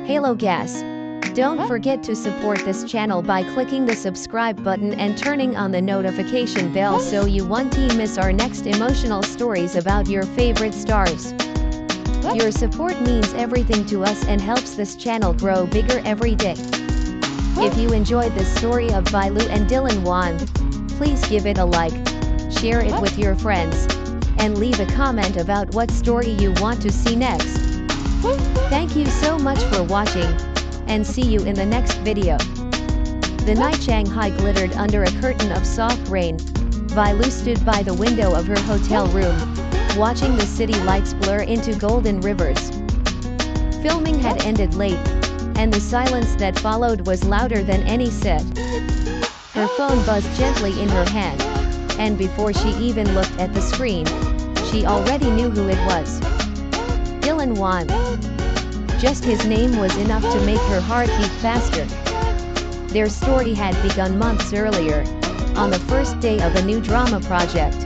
Halo Gas. Don't forget to support this channel by clicking the subscribe button and turning on the notification bell so you won't miss our next emotional stories about your favorite stars. Your support means everything to us and helps this channel grow bigger every day. If you enjoyed this story of Bailu and Dylan Wang, please give it a like, share it with your friends, and leave a comment about what story you want to see next. Thank you so much for watching, and see you in the next video. The night Shanghai glittered under a curtain of soft rain. Bailu stood by the window of her hotel room, watching the city lights blur into golden rivers. Filming had ended late, and the silence that followed was louder than any set. Her phone buzzed gently in her hand, and before she even looked at the screen, she already knew who it was. Dylan Wang. Just his name was enough to make her heart beat faster. Their story had begun months earlier, on the first day of a new drama project.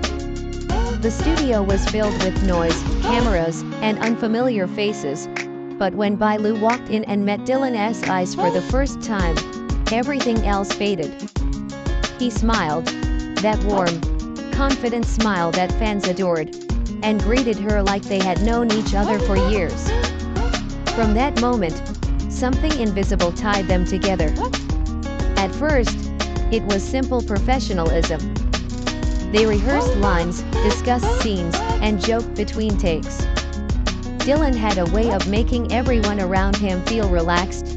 The studio was filled with noise, cameras, and unfamiliar faces, but when Bailu walked in and met Dylan's eyes for the first time, everything else faded. He smiled, that warm, confident smile that fans adored, and greeted her like they had known each other for years. From that moment, something invisible tied them together. At first, it was simple professionalism. They rehearsed lines, discussed scenes, and joked between takes. Dylan had a way of making everyone around him feel relaxed,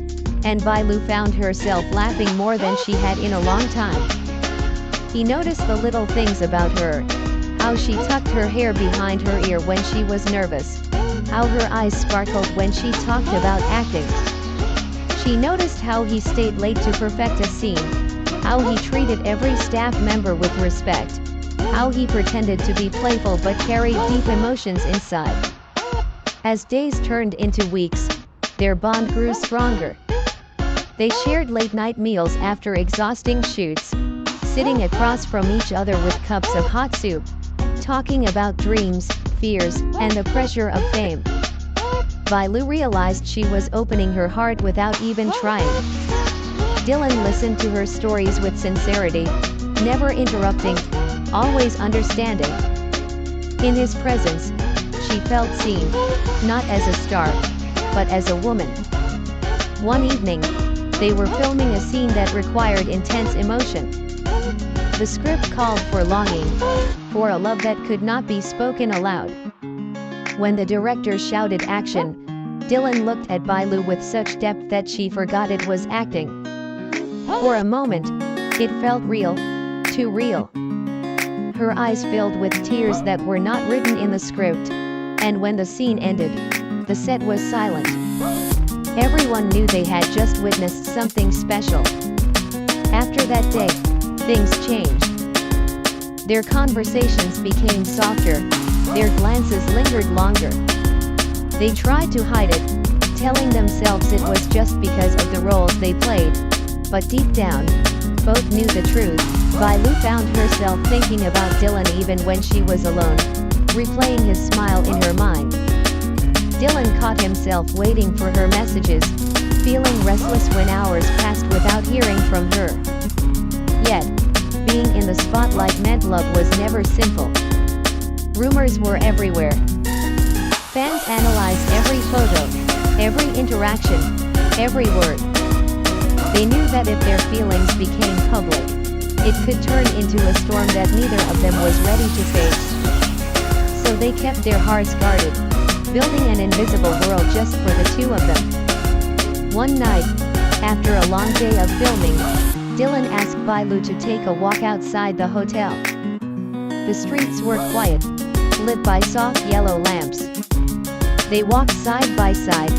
and Bailu found herself laughing more than she had in a long time. He noticed the little things about her, how she tucked her hair behind her ear when she was nervous, how her eyes sparkled when she talked about acting. She noticed how he stayed late to perfect a scene, how he treated every staff member with respect, how he pretended to be playful but carried deep emotions inside. As days turned into weeks, their bond grew stronger. They shared late-night meals after exhausting shoots, sitting across from each other with cups of hot soup, talking about dreams, fears, and the pressure of fame. Bailu realized she was opening her heart without even trying. Dylan listened to her stories with sincerity, never interrupting, always understanding. In his presence, she felt seen, not as a star, but as a woman. One evening, they were filming a scene that required intense emotion. The script called for longing, for a love that could not be spoken aloud. When the director shouted action, Dylan looked at Bailu with such depth that she forgot it was acting. For a moment, it felt real, too real. Her eyes filled with tears that were not written in the script, and when the scene ended, the set was silent. Everyone knew they had just witnessed something special. After that day, things changed. Their conversations became softer, their glances lingered longer. They tried to hide it, telling themselves it was just because of the roles they played, but deep down, both knew the truth. Bailu found herself thinking about Dylan even when she was alone, replaying his smile in her mind. Dylan caught himself waiting for her messages, feeling restless when hours passed without hearing from her. Yet, being in the spotlight meant love was never simple. Rumors were everywhere. Fans analyzed every photo, every interaction, every word. They knew that if their feelings became public, it could turn into a storm that neither of them was ready to face. So they kept their hearts guarded, building an invisible world just for the two of them. One night, after a long day of filming, Dylan asked Bailu to take a walk outside the hotel. The streets were quiet, lit by soft yellow lamps. They walked side by side,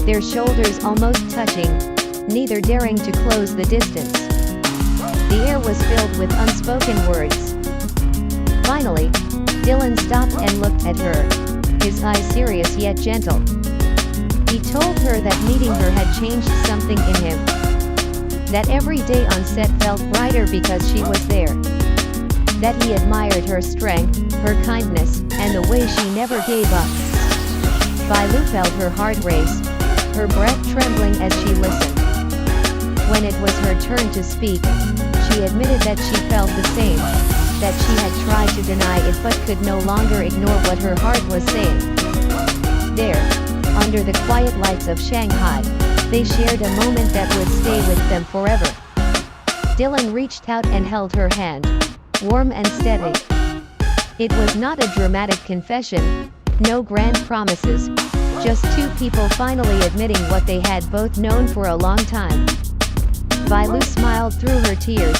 their shoulders almost touching, neither daring to close the distance. The air was filled with unspoken words. Finally, Dylan stopped and looked at her, his eyes serious yet gentle. He told her that meeting her had changed something in him. That every day on set felt brighter because she was there. That he admired her strength, her kindness, and the way she never gave up. Bailu felt her heart race. her breath trembling as she listened. When it was her turn to speak, she admitted that she felt the same, that she had tried to deny it but could no longer ignore what her heart was saying. There, under the quiet lights of Shanghai, they shared a moment that would stay with them forever. Dylan reached out and held her hand, warm and steady. It was not a dramatic confession, no grand promises, just two people finally admitting what they had both known for a long time. Bailu smiled through her tears,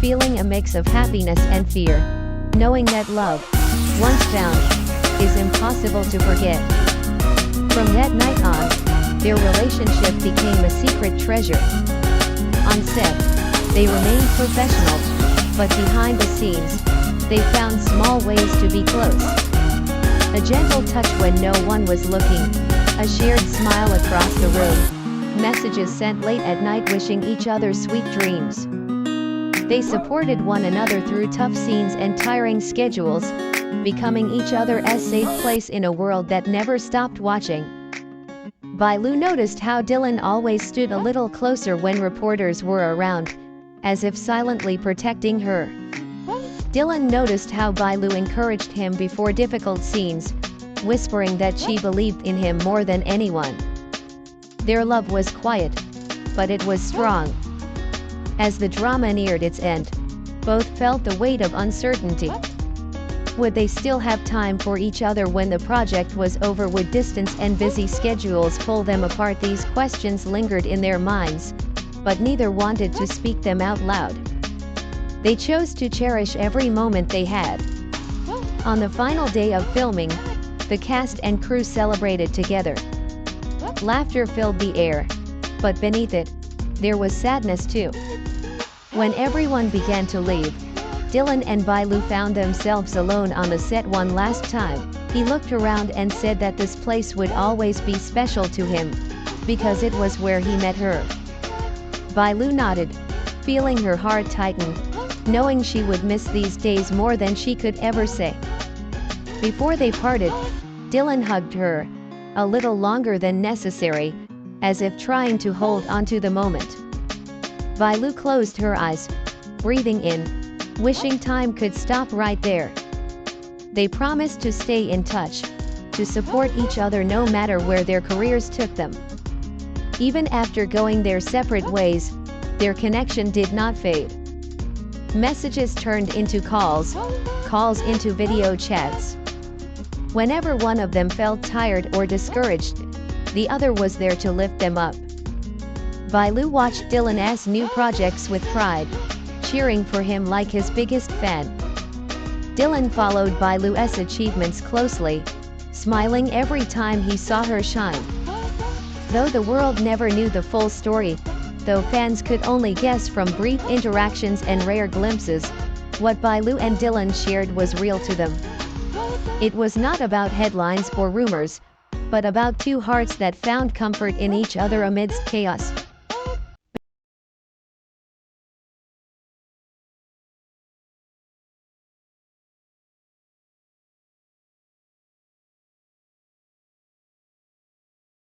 feeling a mix of happiness and fear, knowing that love, once found, is impossible to forget. From that night on, their relationship became a secret treasure. On set, they remained professional, but behind the scenes, they found small ways to be close. A gentle touch when no one was looking, a shared smile across the room, messages sent late at night wishing each other sweet dreams. They supported one another through tough scenes and tiring schedules, becoming each other's safe place in a world that never stopped watching. Bailu noticed how Dylan always stood a little closer when reporters were around, as if silently protecting her. Dylan noticed how Bailu encouraged him before difficult scenes, whispering that she believed in him more than anyone. Their love was quiet, but it was strong. As the drama neared its end, both felt the weight of uncertainty. Would they still have time for each other when the project was over? Would distance and busy schedules pull them apart? These questions lingered in their minds, but neither wanted to speak them out loud. They chose to cherish every moment they had. On the final day of filming, the cast and crew celebrated together. Laughter filled the air, but beneath it, there was sadness too. When everyone began to leave, Dylan and Bailu found themselves alone on the set one last time. He looked around and said that this place would always be special to him, because it was where he met her. Bailu nodded, feeling her heart tighten, knowing she would miss these days more than she could ever say. Before they parted, Dylan hugged her, a little longer than necessary, as if trying to hold onto the moment. Bailu closed her eyes, breathing in, wishing time could stop right there. They promised to stay in touch, to support each other no matter where their careers took them. Even after going their separate ways, their connection did not fade. Messages turned into calls, calls into video chats. Whenever one of them felt tired or discouraged, the other was there to lift them up. Bailu watched Dylan's new projects with pride, cheering for him like his biggest fan. Dylan followed Bailu's achievements closely, smiling every time he saw her shine. Though the world never knew the full story, though fans could only guess from brief interactions and rare glimpses, what Bailu and Dylan shared was real to them. It was not about headlines or rumors, but about two hearts that found comfort in each other amidst chaos.